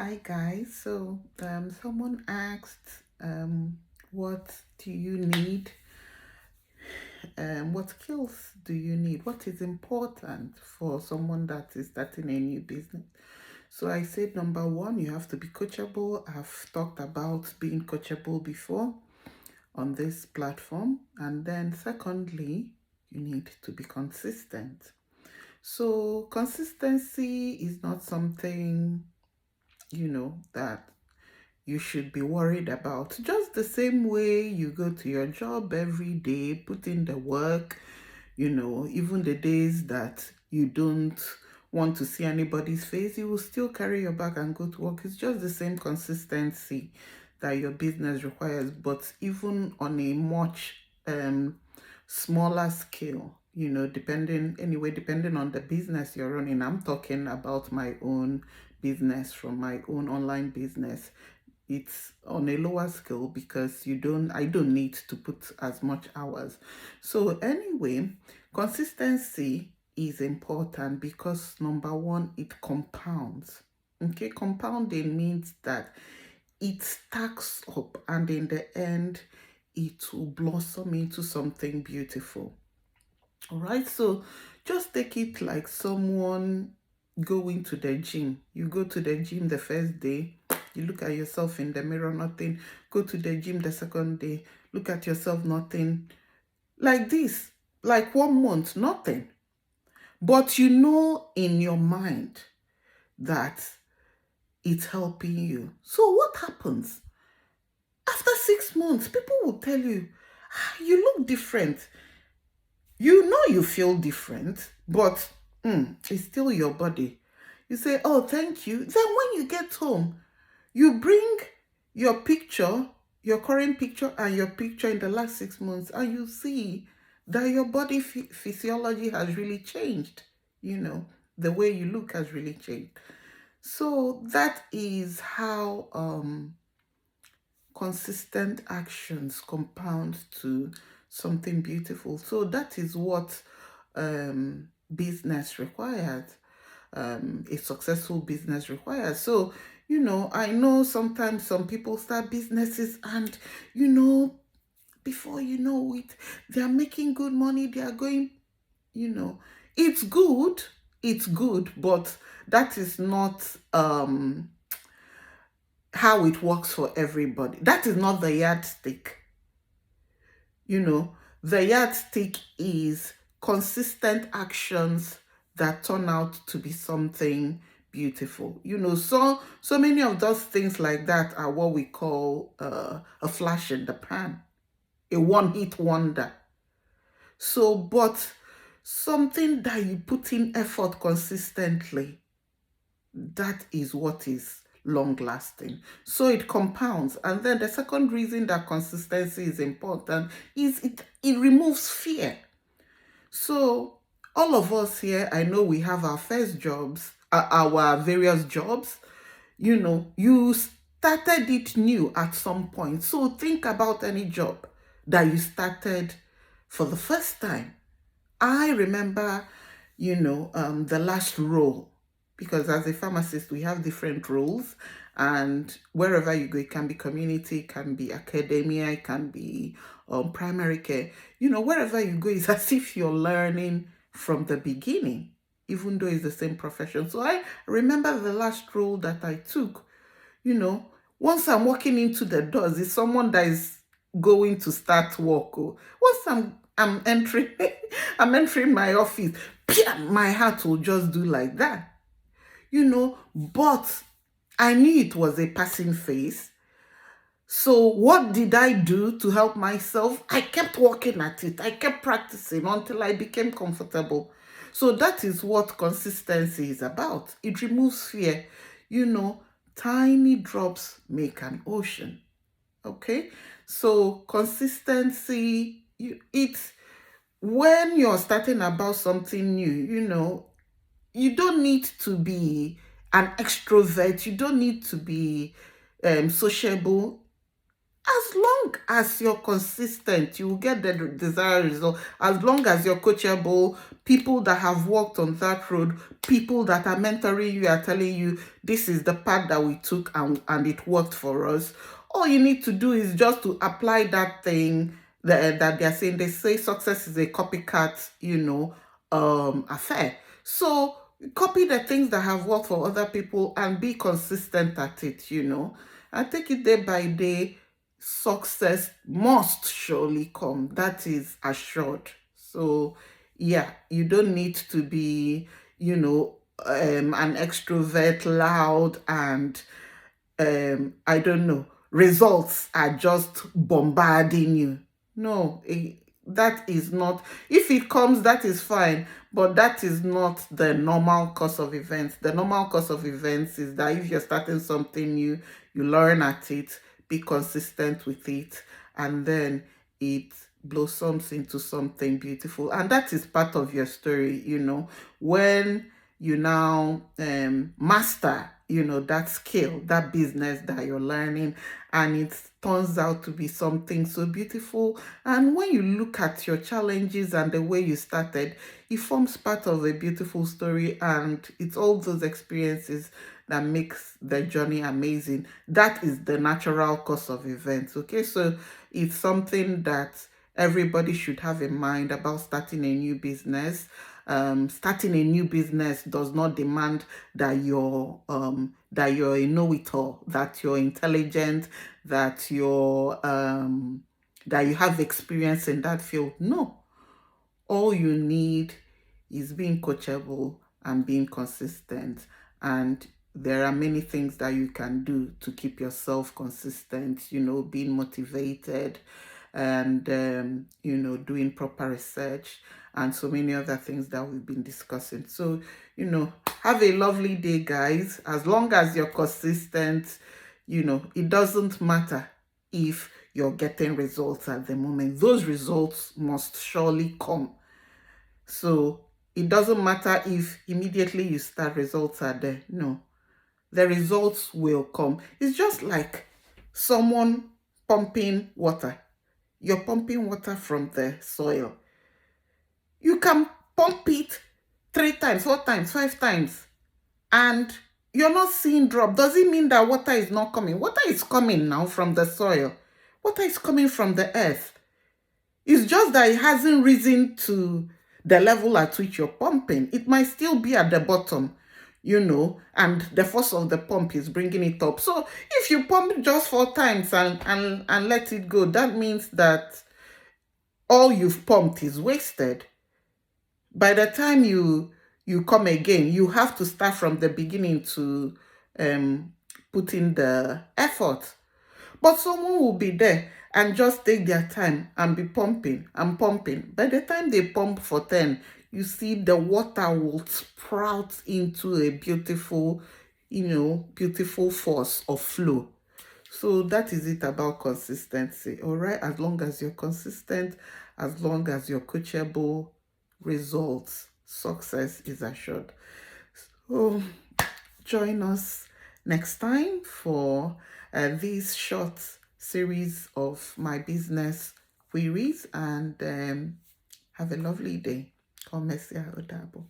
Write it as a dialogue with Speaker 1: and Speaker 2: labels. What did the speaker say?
Speaker 1: Hi guys. Someone asked, what do you need? What skills do you need? What is important for someone that is starting a new business? So I said number one, you have to be coachable. I've talked about being coachable before on this platform. And then secondly, you need to be consistent. So consistency is not something, that you should be worried about. Just the same way you go to your job every day, put in the work, even the days that you don't want to see anybody's face, you will still carry your bag and go to work. It's just the same consistency that your business requires, but even on a much smaller scale. Depending on the business you're running. I'm talking about my own business, from my own online business. It's on a lower scale because I don't need to put as much hours. So anyway, consistency is important because number one, it compounds. Okay, compounding means that it stacks up, and in the end it will blossom into something beautiful. All right, so just take it like someone going to the gym. You go to the gym the first day, you look at yourself in the mirror, nothing. Go to the gym the second day, look at yourself, nothing. Like this, like 1 month, nothing. But you know in your mind that it's helping you. So what happens? After 6 months, people will tell you, you look different. You know you feel different, but it's still your body. You say, oh, thank you. Then when you get home, you bring your picture, your current picture, and your picture in the last 6 months, and you see that your body physiology has really changed. You know, the way you look has really changed. So that is how consistent actions compound to something beautiful. So that is what business requires. A successful business requires. So, I know sometimes some people start businesses and, you know, before you know it, they are making good money. They are going, you know, it's good. It's good, but that is not how it works for everybody. That is not the yardstick. You know, the yardstick is consistent actions that turn out to be something beautiful. So many of those things like that are what we call a flash in the pan, a one-hit wonder. So, but something that you put in effort consistently, that is what is long lasting. So it compounds. And then the second reason that consistency is important is it removes fear. So all of us here, I know we have our first jobs, our various jobs. You started it new at some point. So think about any job that you started for the first time. I remember, the last role, because as a pharmacist, we have different roles, and wherever you go, it can be community, it can be academia, it can be primary care. Wherever you go, it's as if you're learning from the beginning, even though it's the same profession. So I remember the last role that I took. you know, Once I'm walking into the doors, it's someone that is going to start work. Once I'm entering, I'm entering my office, my heart will just do like that. But I knew it was a passing phase. So what did I do to help myself? I kept working at it. I kept practicing until I became comfortable. So that is what consistency is about. It removes fear. You know, Tiny drops make an ocean. Okay? So consistency, it's when you're starting about something new, you don't need to be an extrovert. You don't need to be sociable. As long as you're consistent, you will get the desired result. As long as you're coachable, people that have walked on that road, people that are mentoring you are telling you, this is the path that we took and it worked for us. All you need to do is just to apply that thing that they're saying. They say success is a copycat, affair. So copy the things that have worked for other people and be consistent at it. And take it day by day. Success must surely come. That is assured. So yeah, you don't need to be, an extrovert, loud, and I don't know, results are just bombarding you. No, that is not, if it comes, that is fine, but that is not the normal course of events. The normal course of events is that if you're starting something new, you learn at it, be consistent with it, and then it blossoms into something beautiful. And that is part of your story, when you now master that skill, that business that you're learning, and it turns out to be something so beautiful. And when you look at your challenges and the way you started, it forms part of a beautiful story, and it's all those experiences that makes the journey amazing. That is the natural course of events. Okay, so it's something that everybody should have in mind about starting a new business. Starting a new business does not demand that you're a know-it-all, that you're intelligent, that that you have experience in that field. No, all you need is being coachable and being consistent. And there are many things that you can do to keep yourself consistent, being motivated, and doing proper research, and so many other things that we've been discussing. So have a lovely day, guys. As long as you're consistent, it doesn't matter if you're getting results at the moment. Those results must surely come. So it doesn't matter if immediately you start, results are there. No, the results will come. It's just like someone pumping water. You're pumping water from the soil. You can pump it 3 times, 4 times, 5 times, and you're not seeing drop. Does it mean that water is not coming? Water is coming now from the soil. Water is coming from the earth. It's just that it hasn't risen to the level at which you're pumping. It might still be at the bottom, and the force of the pump is bringing it up. So if you pump just 4 times and let it go, that means that all you've pumped is wasted. By the time you come again, you have to start from the beginning to put in the effort. But someone will be there and just take their time and be pumping and pumping. By the time they pump for 10, you see the water will sprout into a beautiful, beautiful force of flow. So that is it about consistency. All right, as long as you're consistent, as long as you're coachable, results, success is assured. So join us next time for this short series of my business queries, and have a lovely day. Komesia Odabo.